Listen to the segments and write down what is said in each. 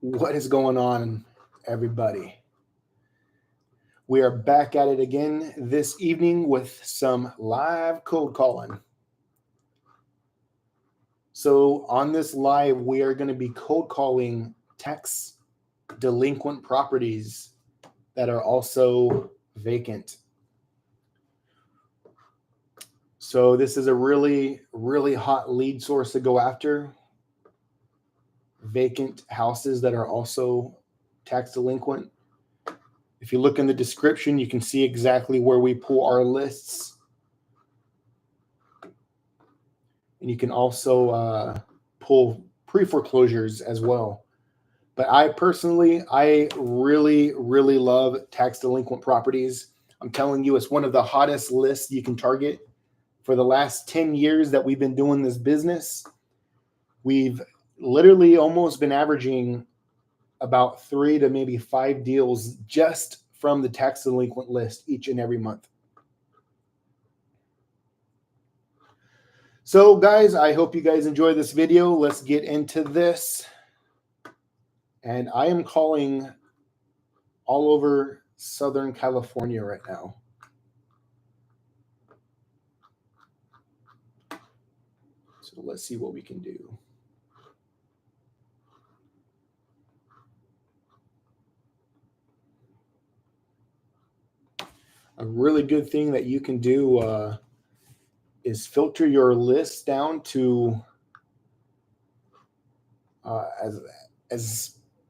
What is going on, everybody? We are back at it again this evening with some live cold calling. So, on this live, we are going to be cold calling tax delinquent properties that are also vacant. So, this is a really, really hot lead source to go after. Vacant houses that are also tax delinquent. If you look in the description, you can see exactly where we pull our lists. And you can also pull pre-foreclosures as well. But I really, really love tax delinquent properties. I'm telling you, it's one of the hottest lists you can target. For the last 10 years that we've been doing this business, we've literally almost been averaging about 3 to maybe 5 deals just from the tax delinquent list each and every month. So guys, I hope you guys enjoy this video. Let's get into this. And I am calling all over Southern California right now. So let's see what we can do. A really good thing that you can do is filter your list down to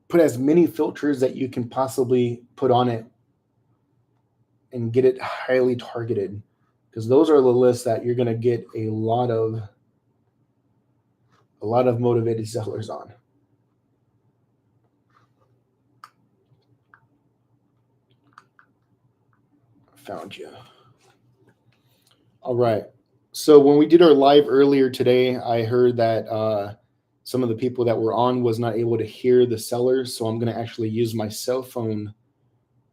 put as many filters that you can possibly put on it and get it highly targeted, because those are the lists that you're going to get a lot of motivated sellers on. Found you. All right. So when we did our live earlier today, I heard that some of the people that were on was not able to hear the sellers. So I'm going to actually use my cell phone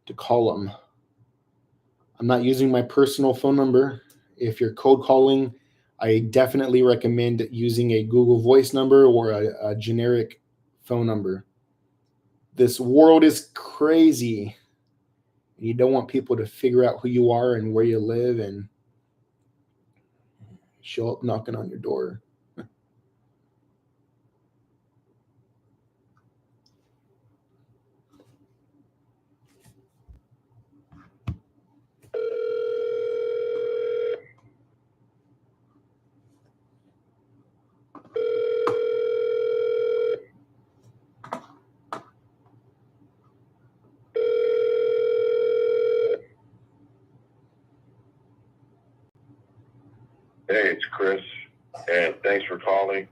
to call them. I'm not using my personal phone number. If you're cold calling, I definitely recommend using a Google Voice number or a generic phone number. This world is crazy. You don't want people to figure out who you are and where you live and show up knocking on your door. Hey, it's Chris, and thanks for calling.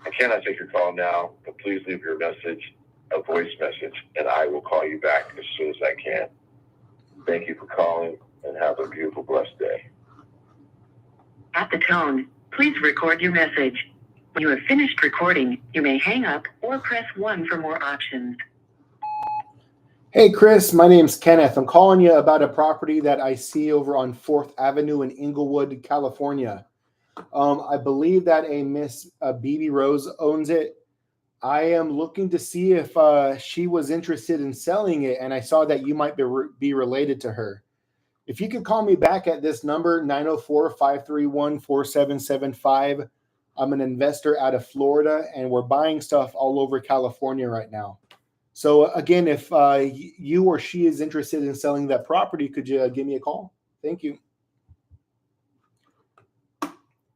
I cannot take your call now, but please leave your message, a voice message, and I will call you back as soon as I can. Thank you for calling, and have a beautiful, blessed day. At the tone, please record your message. When you have finished recording, you may hang up or press 1 for more options. Hey, Chris, my name's Kenneth. I'm calling you about a property that I see over on 4th Avenue in Inglewood, California. I believe that a Miss BB Rose owns it. I am looking to see if she was interested in selling it, and I saw that you might be related to her. If you could call me back at this number, 904-531-4775. I'm an investor out of Florida, and we're buying stuff all over California right now. So again, if you or she is interested in selling that property, could you give me a call? Thank you.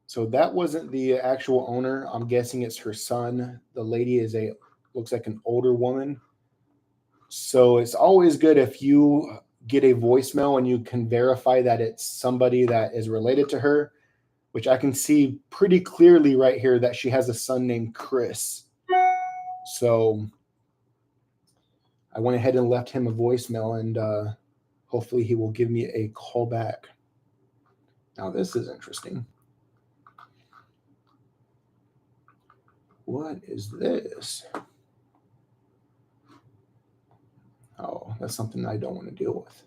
So that wasn't the actual owner. I'm guessing it's her son. The lady looks like an older woman. So it's always good if you get a voicemail and you can verify that it's somebody that is related to her, which I can see pretty clearly right here that she has a son named Chris. So I went ahead and left him a voicemail, and hopefully he will give me a call back. Now this is interesting. What is this? Oh, that's something I don't want to deal with.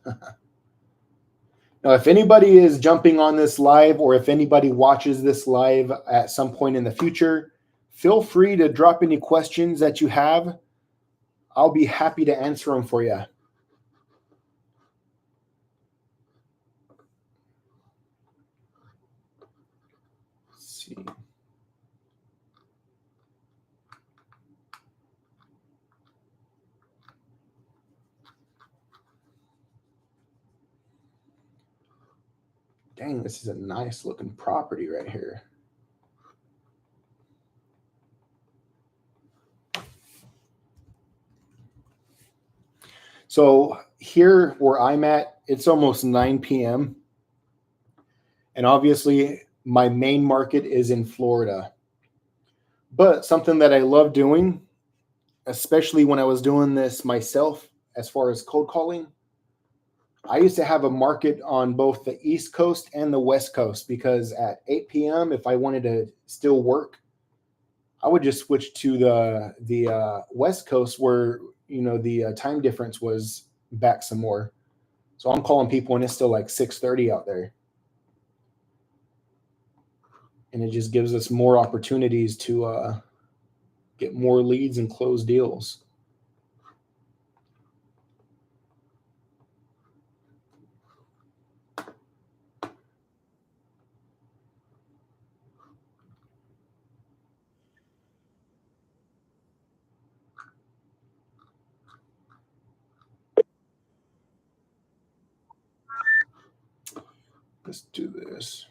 Now, if anybody is jumping on this live, or if anybody watches this live at some point in the future, feel free to drop any questions that you have. I'll be happy to answer them for you. Let's see. Dang, this is a nice looking property right here. So here where I'm at, it's almost 9 p.m. And obviously my main market is in Florida. But something that I love doing, especially when I was doing this myself, as far as cold calling, I used to have a market on both the East Coast and the West Coast, because at 8 p.m., if I wanted to still work, I would just switch to the West Coast, where the time difference was back some more. So I'm calling people and it's still like 6:30 out there, and it just gives us more opportunities to get more leads and close deals. Let's do this.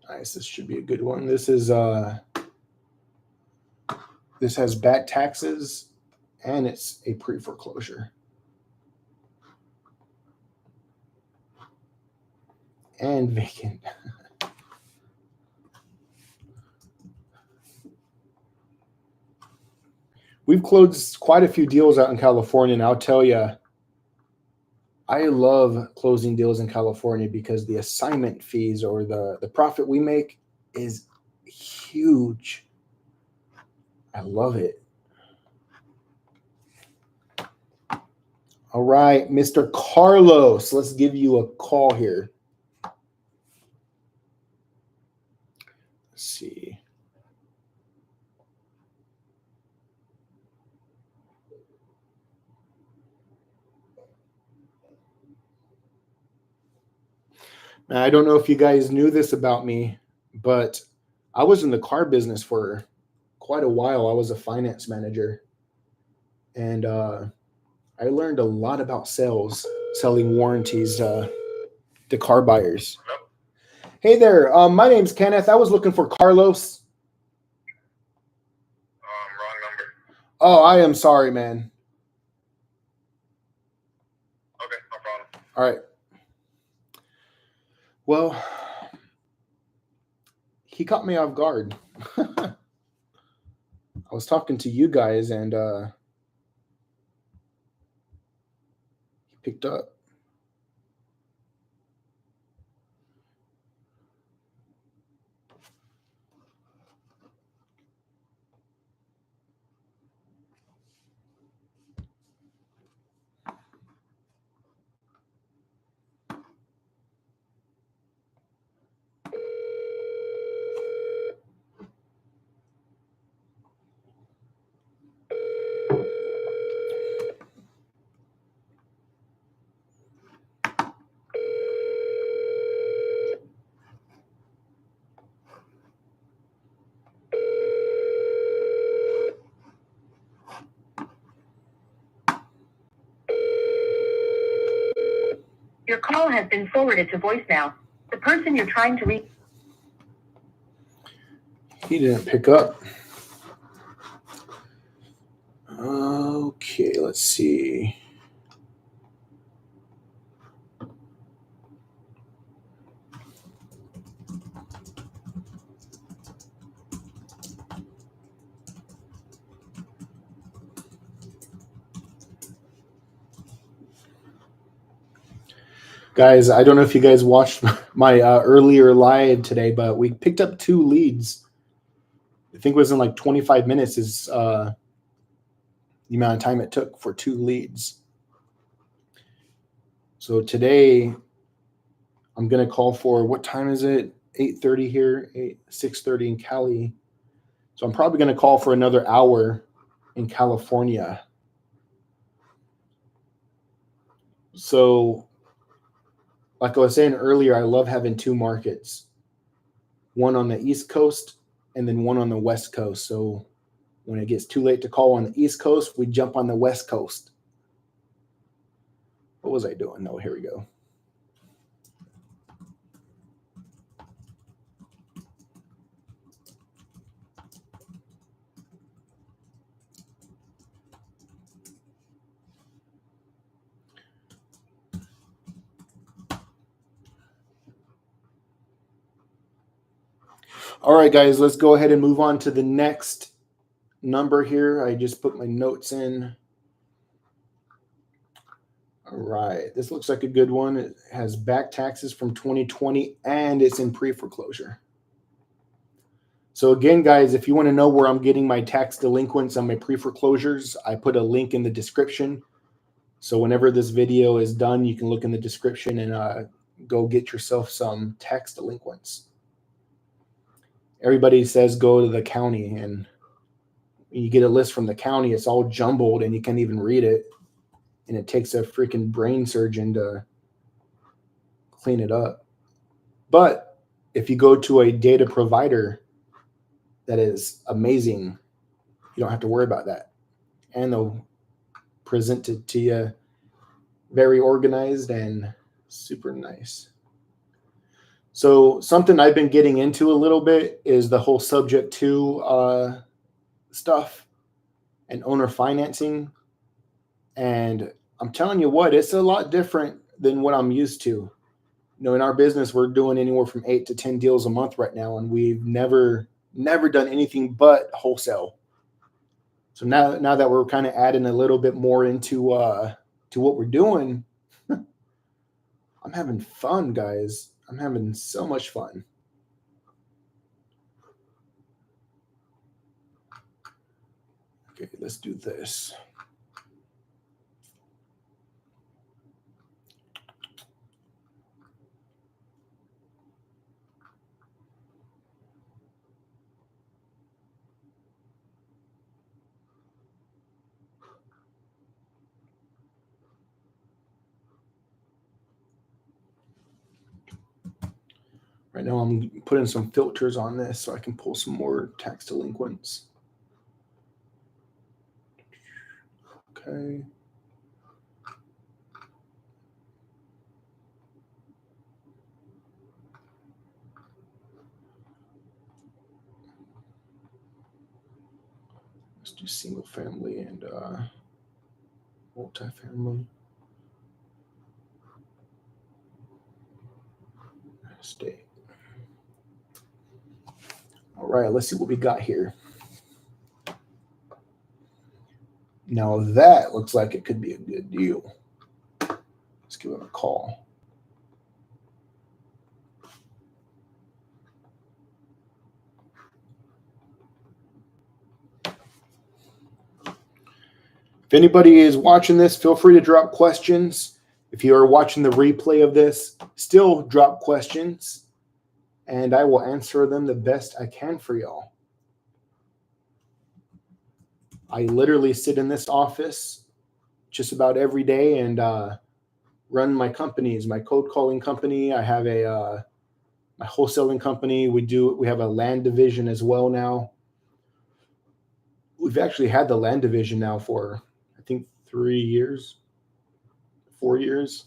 Nice. This should be a good one. This has back taxes, and it's a pre-foreclosure. And vacant. We've closed quite a few deals out in California, and I'll tell you, I love closing deals in California because the assignment fees, or the profit we make, is huge. I love it. All right, Mr. Carlos, let's give you a call here. Let's see. Now, I don't know if you guys knew this about me, but I was in the car business for quite a while. I was a finance manager, and I learned a lot about sales, selling warranties to car buyers. Hey there, my name's Kenneth. I was looking for Carlos. Wrong number. Oh, I am sorry, man. Okay, no problem. All right. Well, he caught me off guard. I was talking to you guys, and he picked up. Your call has been forwarded to voicemail. The person you're trying to reach. He didn't pick up. Okay, let's see. Guys, I don't know if you guys watched my earlier live today, but we picked up 2 leads. I think it was in like 25 minutes is the amount of time it took for 2 leads. So today I'm going to call for, what time is it? 8:30 here, 6:30 in Cali. So I'm probably going to call for another hour in California. So like I was saying earlier, I love having two markets, one on the East Coast and then one on the West Coast. So when it gets too late to call on the East Coast, we jump on the West Coast. What was I doing? No, here we go. All right, guys, let's go ahead and move on to the next number here. I just put my notes in. All right, this looks like a good one. It has back taxes from 2020 and it's in pre-foreclosure. So again, guys, if you want to know where I'm getting my tax delinquents on my pre-foreclosures, I put a link in the description. So whenever this video is done, you can look in the description and go get yourself some tax delinquents. Everybody says go to the county, and you get a list from the county, it's all jumbled and you can't even read it. And it takes a freaking brain surgeon to clean it up. But if you go to a data provider that is amazing, you don't have to worry about that. And they'll present it to you very organized and super nice. So something I've been getting into a little bit is the whole subject to stuff and owner financing. And I'm telling you what, it's a lot different than what I'm used to. You know, in our business, we're doing anywhere from 8 to 10 deals a month right now, and we've never done anything but wholesale. So now that we're kind of adding a little bit more into to what we're doing, I'm having fun, guys. I'm having so much fun. Okay, let's do this. Right now I'm putting some filters on this so I can pull some more tax delinquents. Okay. Let's do single family and multifamily. State. All right, let's see what we got here. Now that looks like it could be a good deal. Let's give him a call. If anybody is watching this, feel free to drop questions. If you are watching the replay of this, still drop questions, and I will answer them the best I can for y'all. I literally sit in this office just about every day and run my companies, my code calling company. I have a my wholesaling company. We have a land division as well now. We've actually had the land division now for, I think, 3 years, 4 years.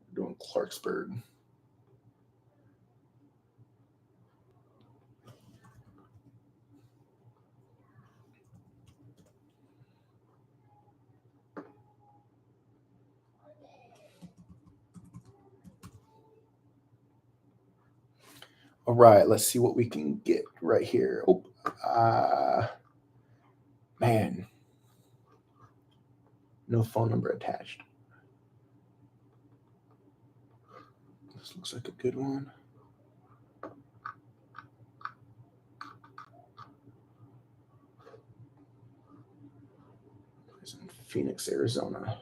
We're doing Clarksburg. All right, let's see what we can get right here. Oh, man, no phone number attached. This looks like a good one. It's in Phoenix, Arizona.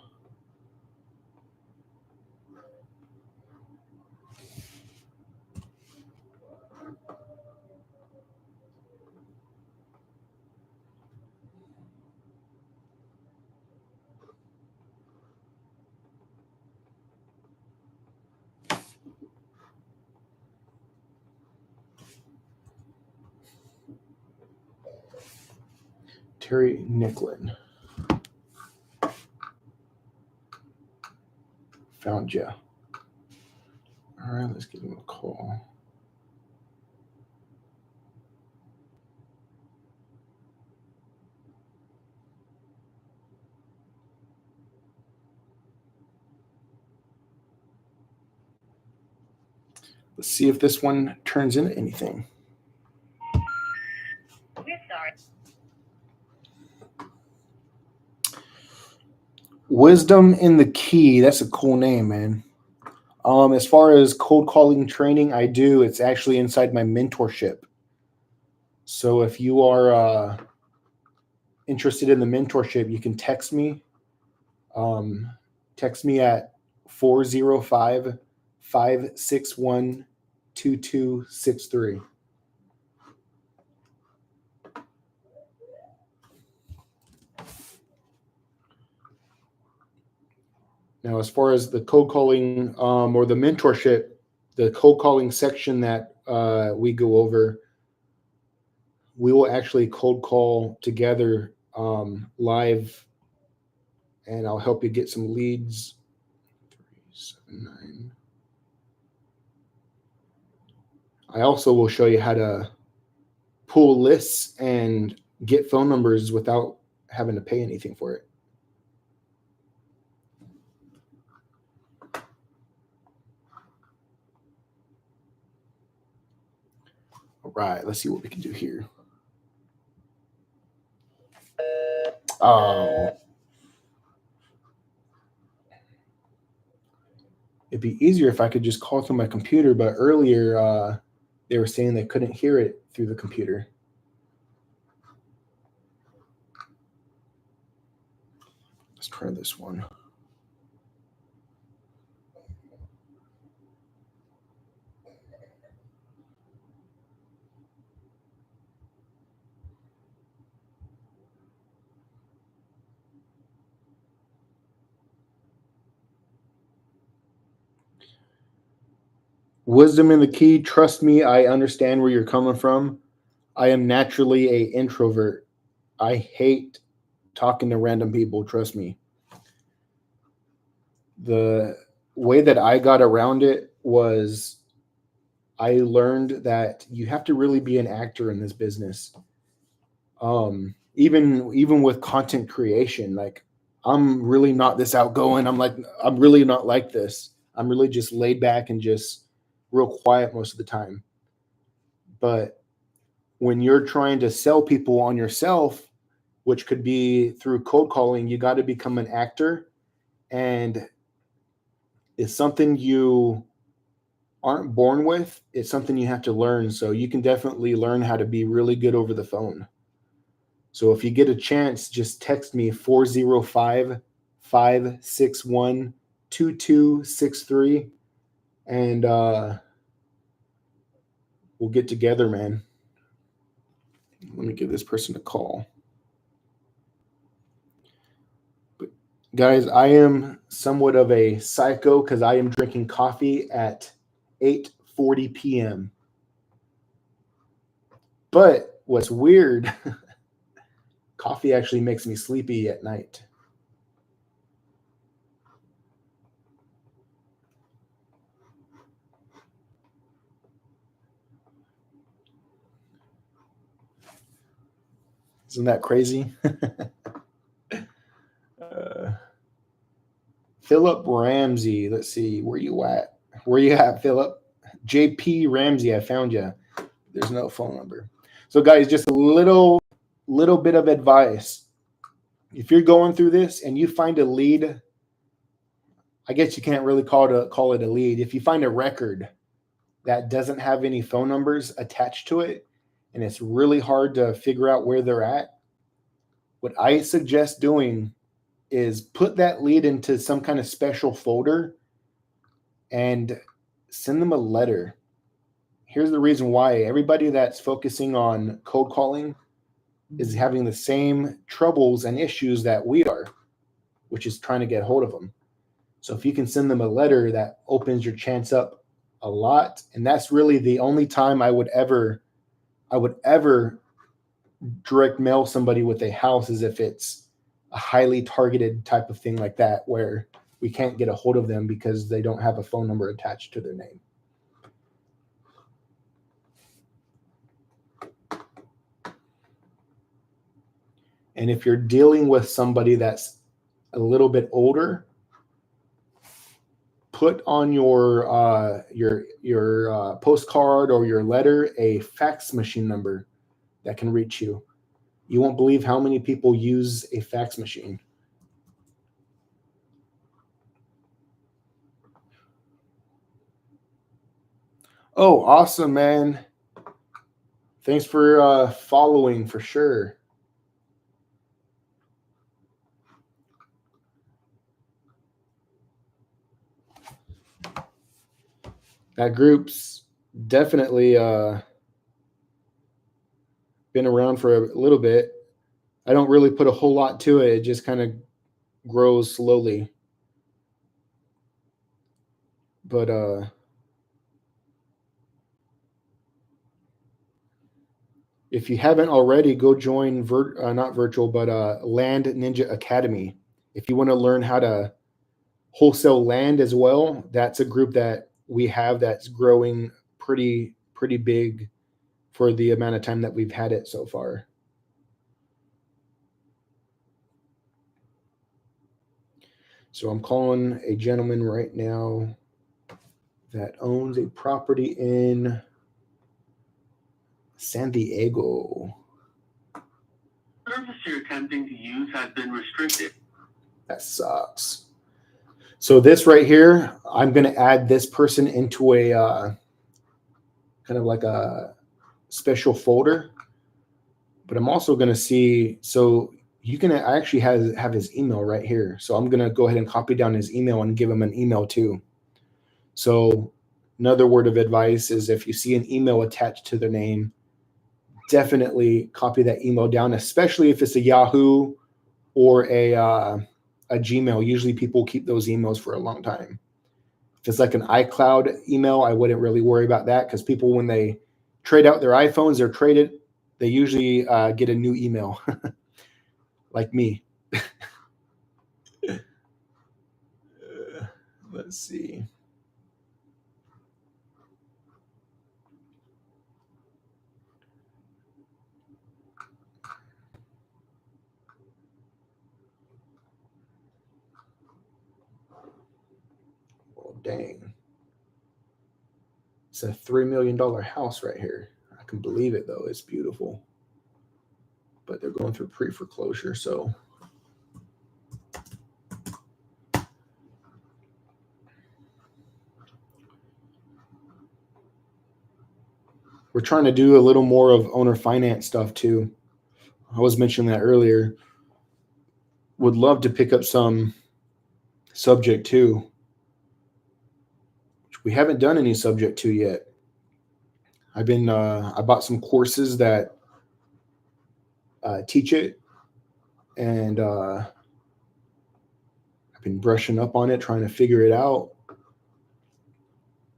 Terry Nicklin. Found you. All right, let's give him a call. Let's see if this one turns into anything. We're sorry. Wisdom in the Key. That's a cool name, man. As far as cold calling training, I do. It's actually inside my mentorship. So if you are interested in the mentorship, you can text me. Text me at 405-561-2263. Now, as far as the cold calling or the mentorship, the cold calling section that we go over, we will actually cold call together live, and I'll help you get some leads. 379. I also will show you how to pull lists and get phone numbers without having to pay anything for it. All right, let's see what we can do here. Oh, it'd be easier if I could just call through my computer, but earlier they were saying they couldn't hear it through the computer. Let's try this one. Wisdom in the Key. Trust me, I understand where you're coming from. I am naturally an introvert. I hate talking to random people. Trust me. The way that I got around it was I learned that you have to really be an actor in this business. Even with content creation, like I'm really not this outgoing. I'm really not like this. I'm really just laid back and just real quiet most of the time. But when you're trying to sell people on yourself, which could be through cold calling, you got to become an actor, and it's something you aren't born with. It's something you have to learn. So you can definitely learn how to be really good over the phone. So if you get a chance, just text me 405-561-2263, and we'll get together, man. Let me give this person a call. But guys, I am somewhat of a psycho because I am drinking coffee at 8:40 p.m. But what's weird, coffee actually makes me sleepy at night. Isn't that crazy? Philip Ramsey. Let's see. Where you at? Where you at, Philip? JP Ramsey. I found you. There's no phone number. So, guys, just a little bit of advice. If you're going through this and you find a lead, I guess you can't really call it a lead. If you find a record that doesn't have any phone numbers attached to it, and it's really hard to figure out where they're at, what I suggest doing is put that lead into some kind of special folder and send them a letter. Here's the reason why. Everybody that's focusing on cold calling is having the same troubles and issues that we are, which is trying to get hold of them. So if you can send them a letter, that opens your chance up a lot. And that's really the only time I would ever direct mail somebody with a house is if it's a highly targeted type of thing like that, where we can't get a hold of them because they don't have a phone number attached to their name. And if you're dealing with somebody that's a little bit older, put on your postcard or your letter a fax machine number that can reach you. You won't believe how many people use a fax machine. Oh, awesome, man. Thanks for following for sure. That group's definitely been around for a little bit. I don't really put a whole lot to it. It just kind of grows slowly. But if you haven't already, go join not virtual, but Land Ninja Academy. If you want to learn how to wholesale land as well, that's a group that we have that's growing pretty big for the amount of time that we've had it so far. So I'm calling a gentleman right now that owns a property in San Diego. The service you're attempting to use has been restricted. That sucks. So this right here, I'm going to add this person into a kind of like a special folder. But I'm also going to see, so you can actually have his email right here. So I'm going to go ahead and copy down his email and give him an email too. So another word of advice is if you see an email attached to their name, definitely copy that email down, especially if it's a Yahoo or a Gmail. Usually people keep those emails for a long time. If it's like an iCloud email, I wouldn't really worry about that because people, when they trade out their iPhones, they usually get a new email, like me. Let's see. Oh, dang. It's a $3 million house right here. I can believe it, though. It's beautiful. But they're going through pre-foreclosure, so. We're trying to do a little more of owner finance stuff, too. I was mentioning that earlier. Would love to pick up some subject to, which we haven't done any subject to yet. I bought some courses that teach it, and I've been brushing up on it, trying to figure it out.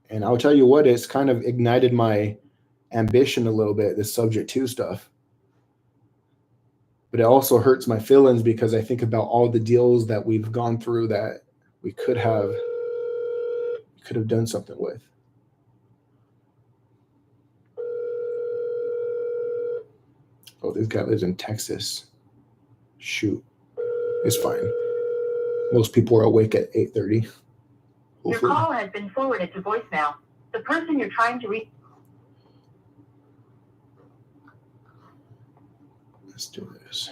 And I'll tell you what, it's kind of ignited my ambition a little bit, this subject to stuff. But it also hurts my feelings because I think about all the deals that we've gone through that we could have done something with. Oh, this guy lives in Texas. Shoot. It's fine. Most people are awake at 8:30. Your call has been forwarded to voicemail. The person you're trying to reach. Let's do this.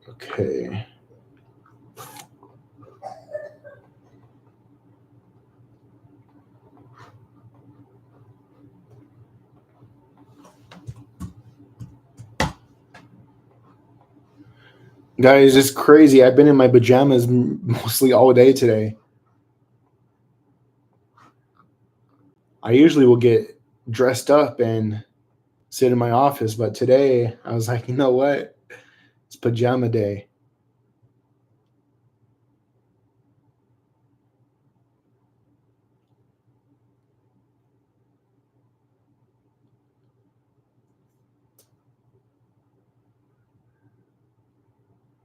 Okay. Guys, it's crazy. I've been in my pajamas mostly all day today. I usually will get dressed up and sit in my office, but today I was like, you know what? It's pajama day.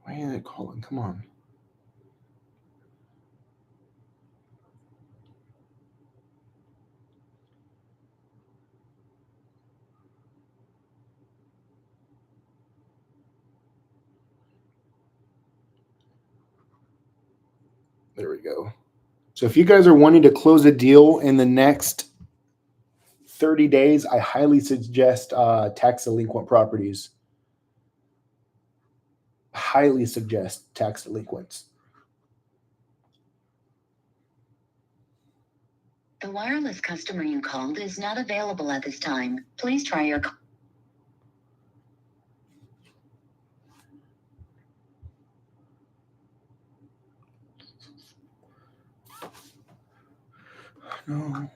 Why ain't it calling? Come on. There we go. So if you guys are wanting to close a deal in the next 30 days, I highly suggest tax delinquent properties. Highly suggest tax delinquents. The wireless customer you called is not available at this time. Please try your call. No.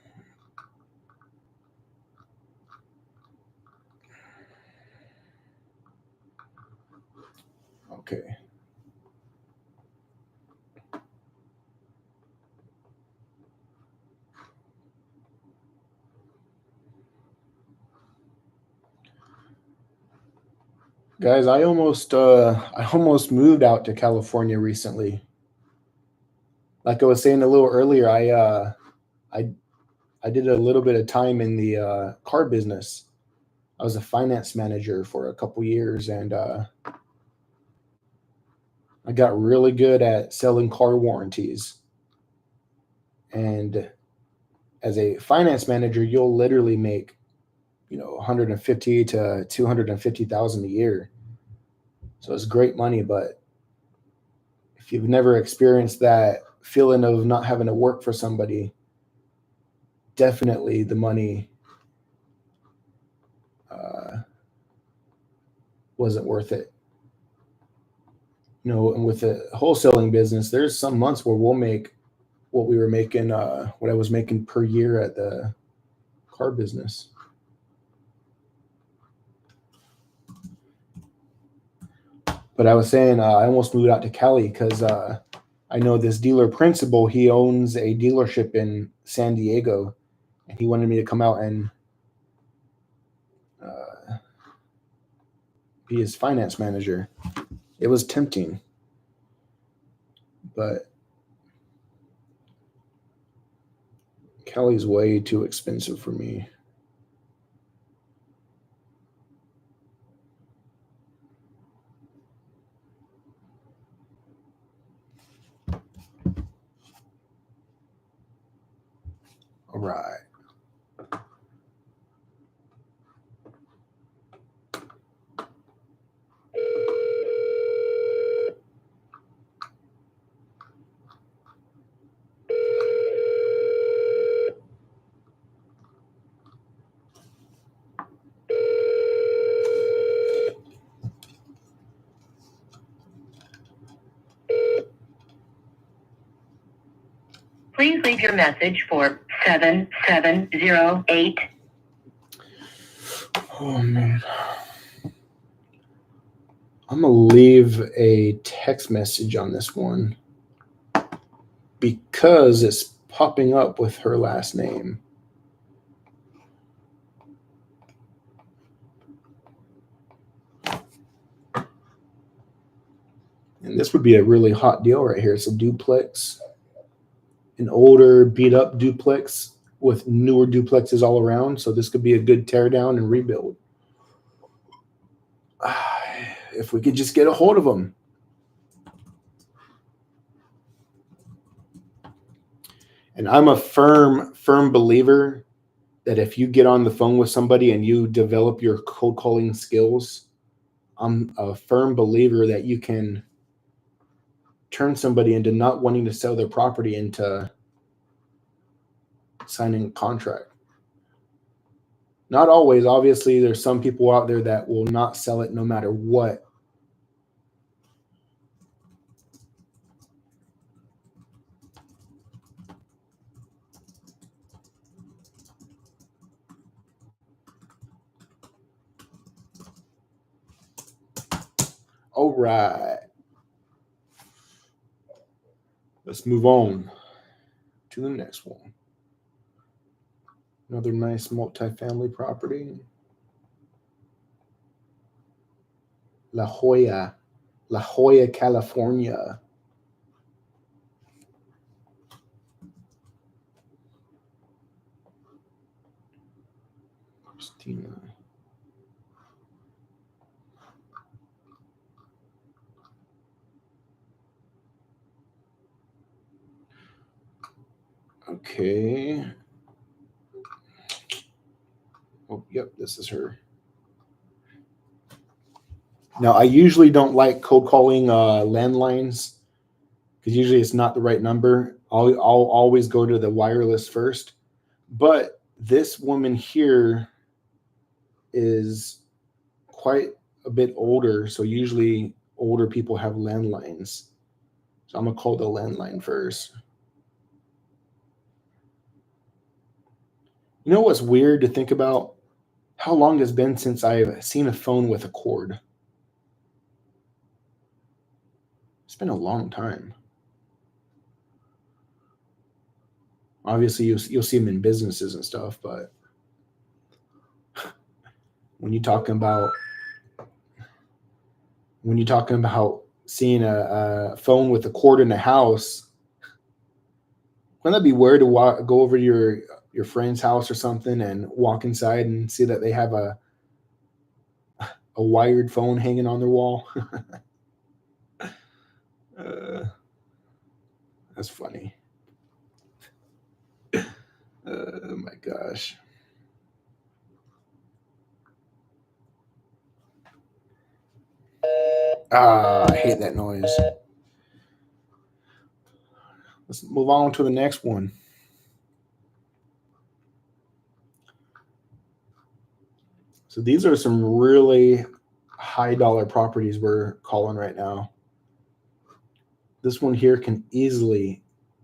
Okay. Guys, I almost moved out to California recently. Like I was saying a little earlier, I did a little bit of time in the car business. I was a finance manager for a couple years, and I got really good at selling car warranties. And as a finance manager, you'll literally make, 150 to 250,000 a year. So it's great money, but if you've never experienced that feeling of not having to work for somebody, definitely the money wasn't worth it. And with the wholesaling business, there's some months where we'll make what we were making, what I was making per year at the car business. But I was saying I almost moved out to Cali because I know this dealer principal. He owns a dealership in San Diego, and he wanted me to come out and be his finance manager. It was tempting, but Cali's way too expensive for me. All right. Please leave your message for 7708. Oh, man. I'm going to leave a text message on this one because it's popping up with her last name. And this would be a really hot deal right here. It's a duplex, an older beat up duplex with newer duplexes all around. So this could be a good tear down and rebuild. If we could just get a hold of them. And I'm a firm believer that if you get on the phone with somebody and you develop your cold calling skills, I'm a firm believer that you can turn somebody into not wanting to sell their property into signing a contract. Not always. Obviously, there's some people out there that will not sell it no matter what. All right. Let's move on to the next one. Another nice multifamily property. La Jolla, California. Christina. Okay. Oh, yep, this is her. Now, I usually don't like cold calling landlines because usually it's not the right number. I'll always go to the wireless first. But this woman here is quite a bit older, so usually older people have landlines. So I'm gonna call the landline first. You know what's weird to think about? How long has been since I've seen a phone with a cord? It's been a long time. Obviously, you'll see them in businesses and stuff, but when you're talking about seeing a phone with a cord in the house, wouldn't that be weird to go over to your friend's house or something and walk inside and see that they have a wired phone hanging on their wall? That's funny. Oh my gosh. I hate that noise. Let's move on to the next one. So these are some really high dollar properties we're calling right now. This one here can easily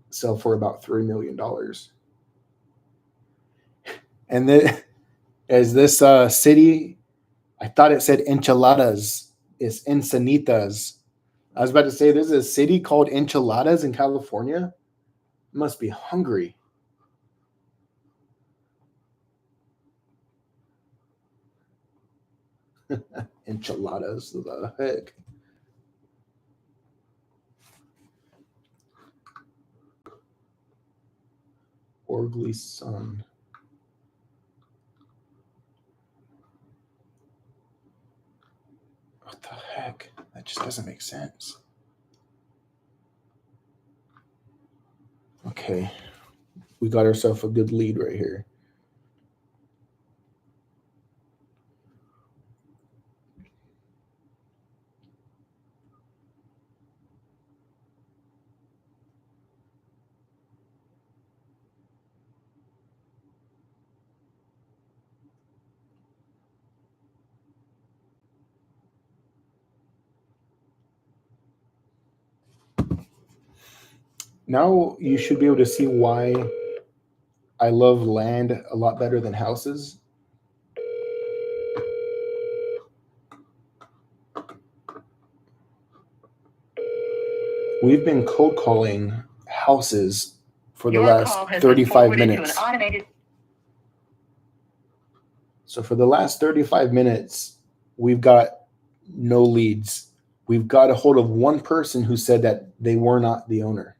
sell for about $3 million. And then, as this city, I thought it said enchiladas. It's encinitas. I was about to say there's a city called Enchiladas in California. Must be hungry. Enchiladas, the heck. Orgly Sun. What the heck? That just doesn't make sense. Okay. We got ourselves a good lead right here. Now you should be able to see why I love land a lot better than houses. We've been cold calling houses for the last 35 minutes. So for the last 35 minutes, we've got no leads. We've got a hold of one person who said that they were not the owner.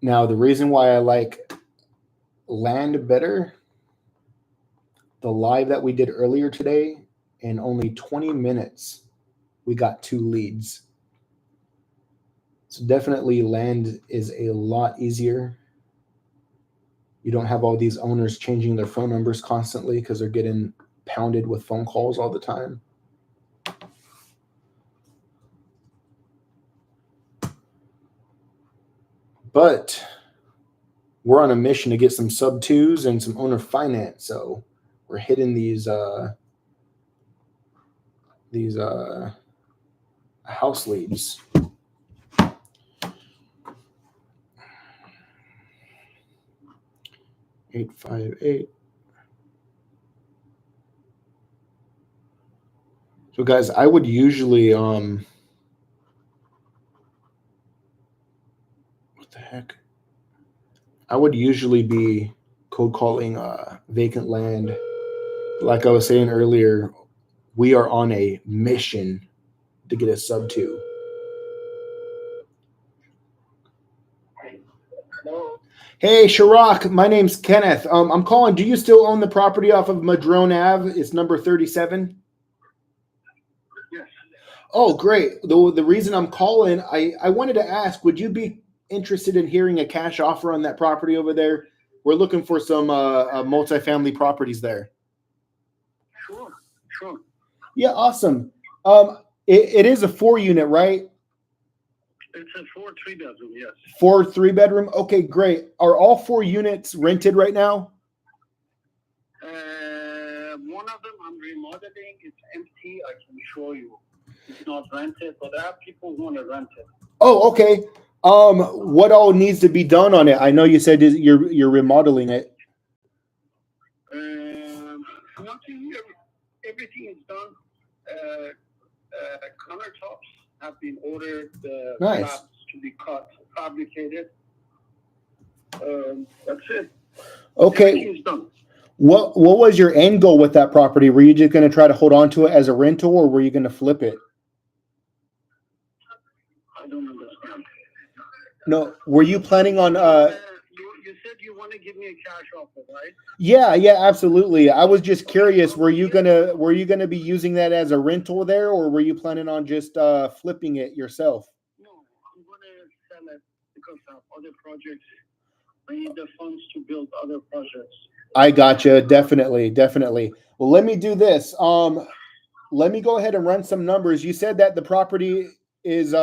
Now, the reason why I like land better, the live that we did earlier today, in only 20 minutes, we got 2 leads. So definitely land is a lot easier. You don't have all these owners changing their phone numbers constantly because they're getting pounded with phone calls all the time. But we're on a mission to get some sub 2s and some owner finance. So we're hitting these house leads. Eight 5 8. So guys, I would usually what the heck? I would usually be cold calling vacant land. Like I was saying earlier, we are on a mission to get a sub 2. Hey, Shirok, my name's Kenneth. I'm calling. Do you still own the property off of Madrone Ave? It's number 37. Yes. Oh, great. The reason I'm calling, I wanted to ask, would you be interested in hearing a cash offer on that property over there? We're looking for some multifamily properties there. Sure. Yeah, awesome. It is a 4-unit, right? It's a 4 3-bedroom, yes. 4 3-bedroom. Okay, great. Are all 4 units rented right now? One of them I'm remodeling. It's empty. I can show you. It's not rented, but there are people who want to rent it. Oh, okay. What all needs to be done on it? I know you said you're remodeling it. Nothing. Everything is done. Countertops have been ordered. Nice. Slabs to be cut, fabricated. That's it. Okay. Everything is done. What was your end goal with that property? Were you just going to try to hold on to it as a rental, or were you going to flip it? I don't understand. No. Were you planning on? You said you want to give me a cash offer, right? Yeah, absolutely. I was just curious. Were you gonna be using that as a rental there, or were you planning on just flipping it yourself? No, I'm going to sell it because I have other projects. I need the funds to build other projects. I gotcha. Definitely. Well, let me do this. Let me go ahead and run some numbers. You said that the property is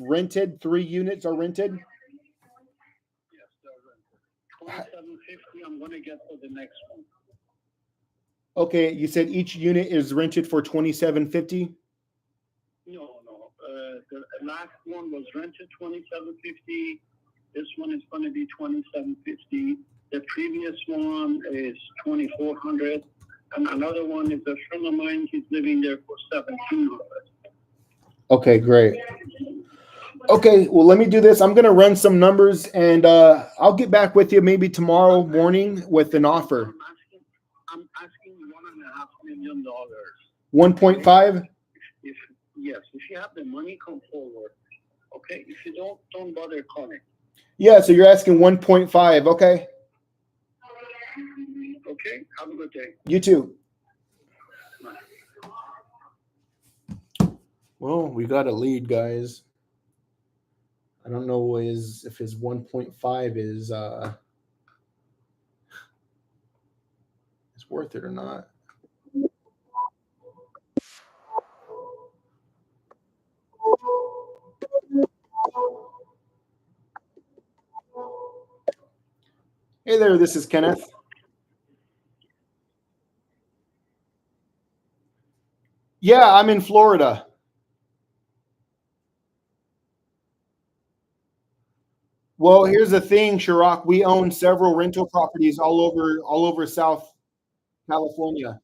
rented. 3 units are rented. Yes, they're rented. $2,750. I'm going to get for the next one. Okay, you said each unit is rented for $2,750. No. The last one was rented $2,750. This one is going to be $2,750. The previous one is $2,400, and another one is a friend of mine. He's living there for $1,700. Okay, great. Okay, well, let me do this. I'm gonna run some numbers, and I'll get back with you maybe tomorrow morning with an offer. I'm asking $1.5 million. 1.5. Yes, if you have the money, come forward. Okay, if you don't bother calling. Yeah, so you're asking 1.5. Okay. Okay, have a good day. You too. Well, we got a lead, guys. I don't know if his 1.5 is worth it or not. Hey there, this is Kenneth. Yeah, I'm in Florida. Well, here's the thing, Shirok. We own several rental properties all over South California.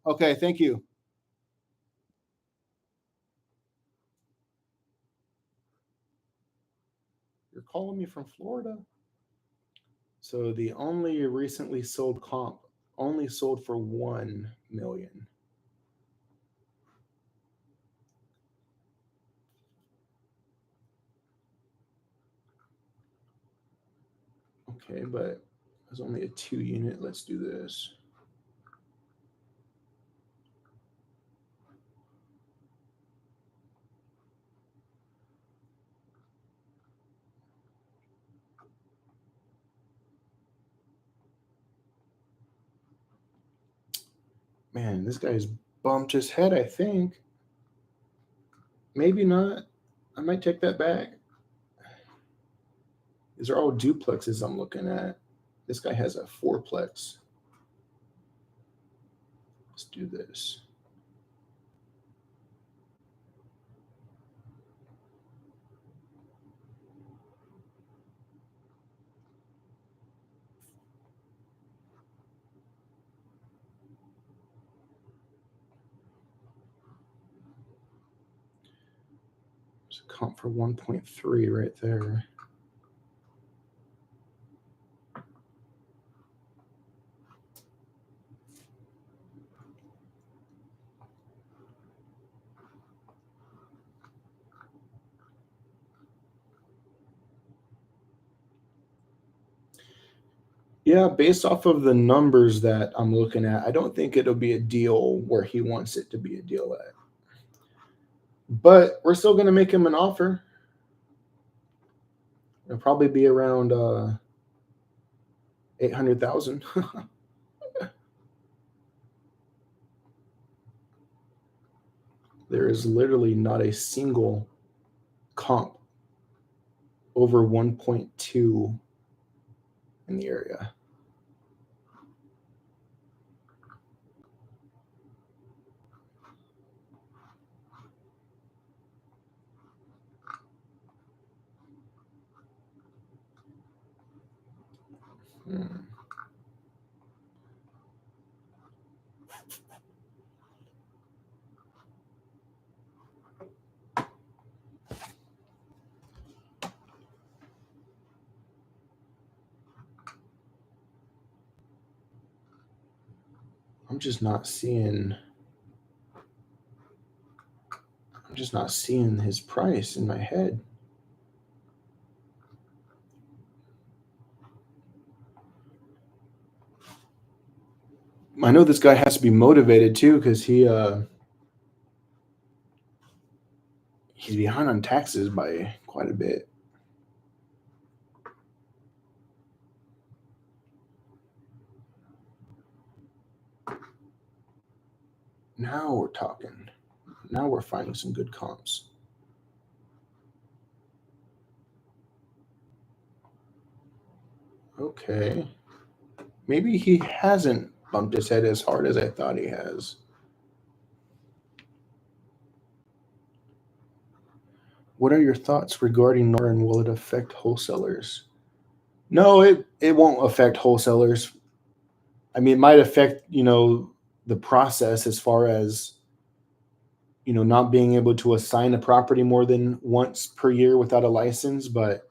Okay, thank you. You're calling me from Florida? So the only recently sold comp only sold for 1 million. Okay, but there's only a 2 unit. Let's do this. Man, this guy's bumped his head, I think. Maybe not. I might take that back. These are all duplexes I'm looking at. This guy has a 4-plex. Let's do this. It's a comp for 1.3 right there. Yeah, based off of the numbers that I'm looking at, I don't think it'll be a deal where he wants it to be a deal at. But we're still going to make him an offer. It'll probably be around 800,000. There is literally not a single comp over 1.2 in the area. I'm just not seeing his price in my head. I know this guy has to be motivated too, because he's behind on taxes by quite a bit. Now we're talking. Now we're finding some good comps. Okay. Maybe he hasn't bumped his head as hard as I thought he has. What are your thoughts regarding NOR and will it affect wholesalers? No, it won't affect wholesalers. I mean, it might affect, the process as far as, not being able to assign a property more than once per year without a license, but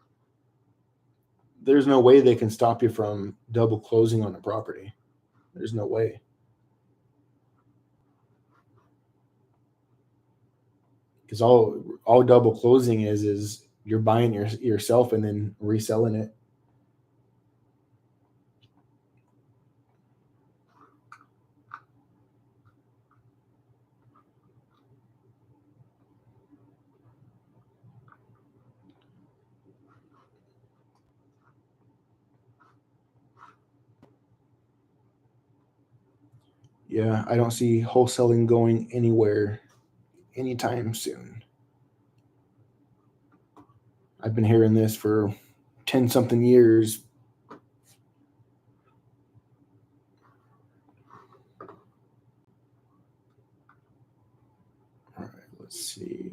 there's no way they can stop you from double closing on a property. There's no way. Because all double closing is you're buying yourself and then reselling it. Yeah, I don't see wholesaling going anywhere anytime soon. I've been hearing this for 10 something years. All right, let's see.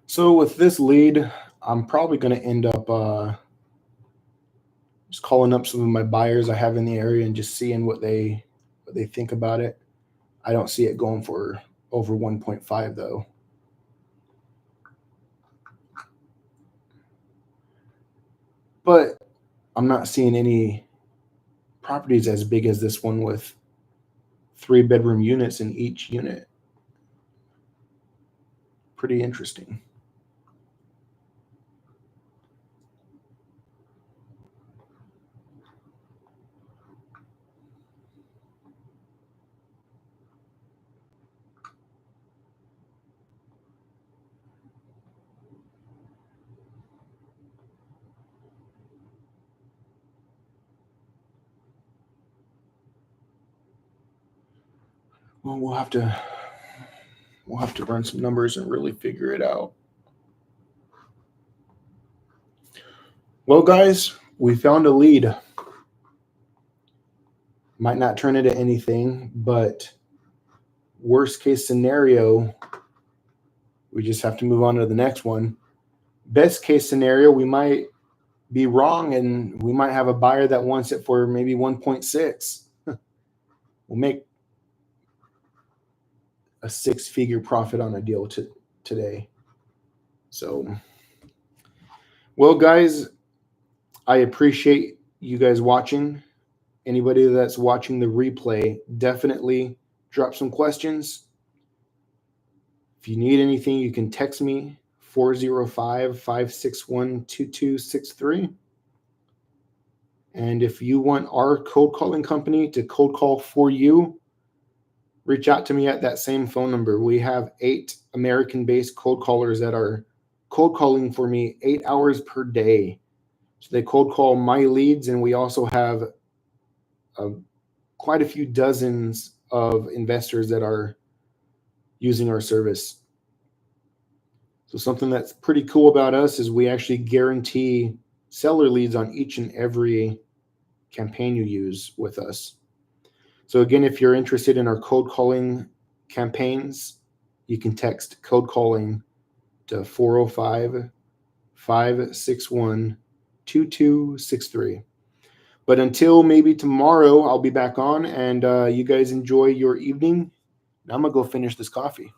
So with this lead, I'm probably going to end up just calling up some of my buyers I have in the area and just seeing what they think about it. I don't see it going for over 1.5 though. But I'm not seeing any properties as big as this one with 3-bedroom units in each unit. Pretty interesting. Well, we'll have to run some numbers and really figure it out. Well, guys, we found a lead. Might not turn into anything, but worst case scenario, we just have to move on to the next one. Best case scenario, we might be wrong and we might have a buyer that wants it for maybe 1.6. We'll make a 6-figure profit on a deal today. So, well, guys, I appreciate you guys watching. Anybody that's watching the replay, definitely drop some questions. If you need anything, you can text me 405-561-2263. And if you want our cold calling company to cold call for you, reach out to me at that same phone number. We have 8 American-based cold callers that are cold calling for me 8 hours per day. So they cold call my leads, and we also have quite a few dozens of investors that are using our service. So something that's pretty cool about us is we actually guarantee seller leads on each and every campaign you use with us. So again, if you're interested in our cold calling campaigns, you can text code calling to 405-561-2263. But until maybe tomorrow, I'll be back on, and you guys enjoy your evening. Now I'm going to go finish this coffee.